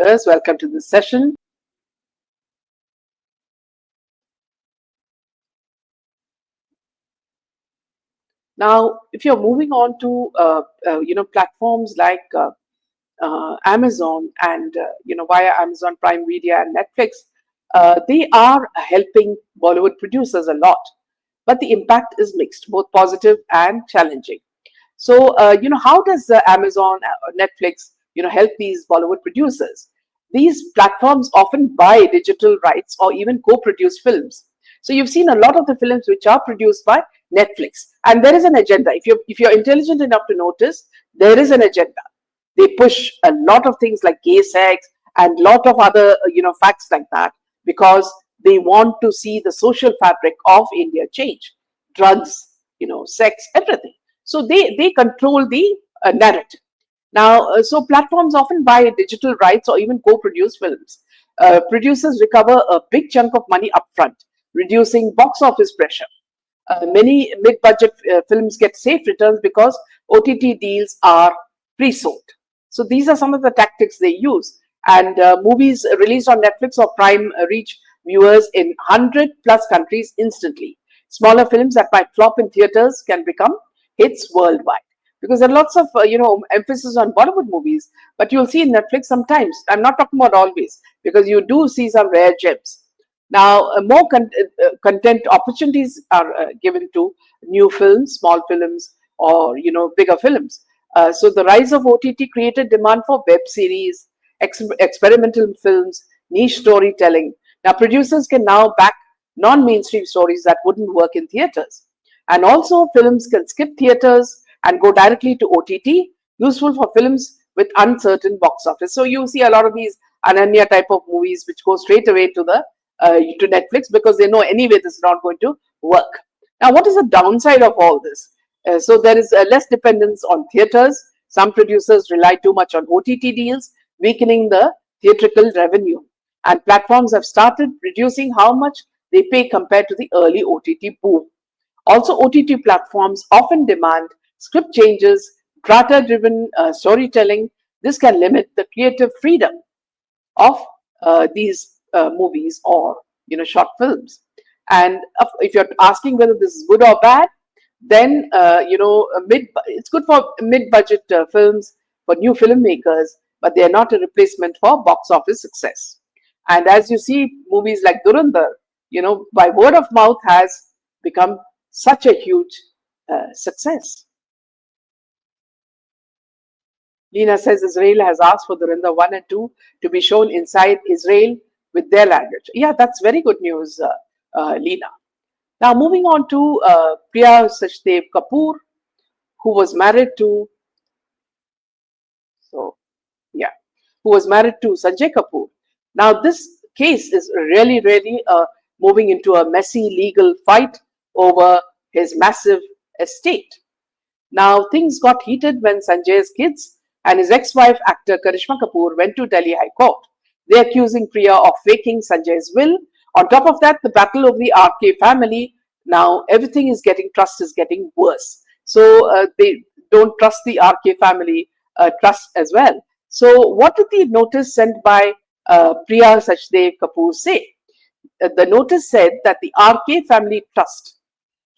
viewers, welcome to this session. Now, if you're moving on to platforms like Amazon and via Amazon Prime Video and Netflix, they are helping Bollywood producers a lot, but the impact is mixed, both positive and challenging. So, how does Amazon or Netflix, help these Bollywood producers? These platforms often buy digital rights or even co-produce films. So you've seen a lot of the films which are produced by Netflix, and there is an agenda. If you're intelligent enough to notice, there is an agenda. They push a lot of things like gay sex and lot of other facts like that, because they want to see the social fabric of India change. Drugs, sex, everything. So they control the narrative. Now, so platforms often buy digital rights or even co-produce films. Producers recover a big chunk of money upfront, reducing box office pressure. Many mid-budget films get safe returns because OTT deals are pre-sold. So these are some of the tactics they use. And movies released on Netflix or Prime reach viewers in 100 plus countries instantly. Smaller films that might flop in theaters can become hits worldwide. Because there are lots of emphasis on Bollywood movies, but you'll see in Netflix sometimes. I'm not talking about always, because you do see some rare gems. Now, more content opportunities are given to new films, small films, or bigger films. So the rise of OTT created demand for web series, experimental films, niche storytelling. Now, producers can now back non-mainstream stories that wouldn't work in theaters. And also, films can skip theaters and go directly to OTT, useful for films with uncertain box office. So you see a lot of these Ananya type of movies which go straight away to the to Netflix, because they know anyway this is not going to work. Now, what is the downside of all this? So there is less dependence on theaters. Some producers rely too much on OTT deals, weakening the theatrical revenue. And platforms have started reducing how much they pay compared to the early OTT boom. Also, OTT platforms often demand script changes, data-driven storytelling. This can limit the creative freedom of these movies or short films. And if you're asking whether this is good or bad, then it's good for mid-budget films, for new filmmakers, but they are not a replacement for box office success. And as you see, movies like Dhurandhar, by word of mouth has become such a huge success. Lena says Israel has asked for Dhurandhar 1 and 2 to be shown inside Israel with their language. Yeah, that's very good news, Lena. Now, moving on to Priya Sachdev Kapoor, who was married to, who was married to Sanjay Kapoor. Now, this case is really moving into a messy legal fight over his massive estate. Now, things got heated when Sanjay's kids and his ex-wife, actor Karishma Kapoor, went to Delhi High Court. They're accusing Priya of faking Sanjay's will. On top of that, the battle over the RK family. Now, trust is getting worse. So they don't trust the RK family trust as well. So what did the notice sent by Priya Sachdev Kapoor say? The notice said that the RK family trust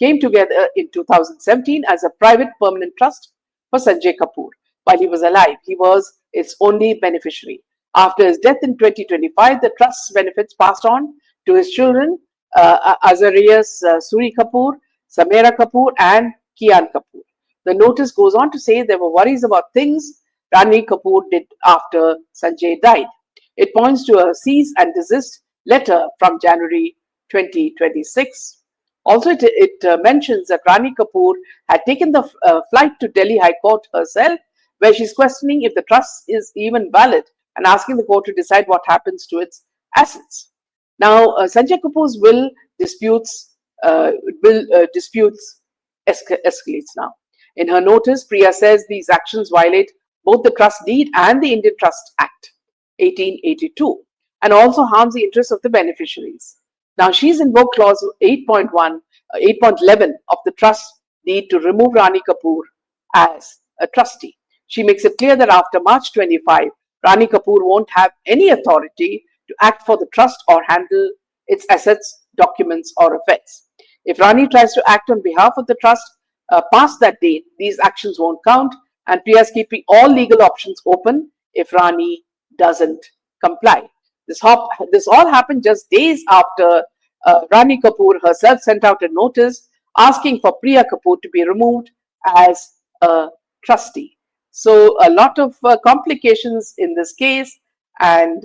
came together in 2017 as a private permanent trust for Sanjay Kapoor. While he was alive, he was its only beneficiary. After his death in 2025, the trust's benefits passed on to his children, Azarias Suri Kapoor, Samira Kapoor, and Kian Kapoor. The notice goes on to say there were worries about things Rani Kapoor did after Sanjay died. It points to a cease and desist letter from January 2026. Also, it mentions that Rani Kapoor had taken the flight to Delhi High Court herself, where she's questioning if the trust is even valid and asking the court to decide what happens to its assets. Now, Sanjay Kapoor's will disputes escalates now. In her notice, Priya says these actions violate both the Trust Deed and the Indian Trust Act 1882 and also harms the interests of the beneficiaries. Now, she's invoked clause 8.11 of the Trust Deed to remove Rani Kapoor as a trustee. She makes it clear that after March 25, Rani Kapoor won't have any authority to act for the trust or handle its assets, documents, or effects. If Rani tries to act on behalf of the trust past that date, these actions won't count, and Priya is keeping all legal options open if Rani doesn't comply. This all happened just days after Rani Kapoor herself sent out a notice asking for Priya Kapoor to be removed as a trustee. So a lot of complications in this case, and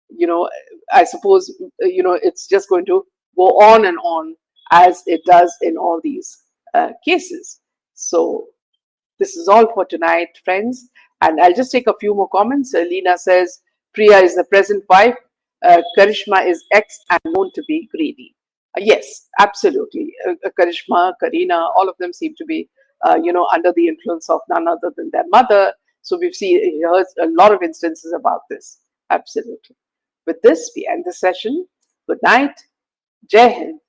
you know, I suppose it's just going to go on and on as it does in all these cases. So this is all for tonight, friends. And I'll just take a few more comments. Lena says, Priya is the present wife. Karishma is ex and known to be greedy. Yes, absolutely. Karishma, Karina, all of them seem to be, under the influence of none other than their mother. So we've heard a lot of instances about this. Absolutely. With this, we end the session. Good night. Jai Hind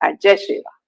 and Jai Shri Ram.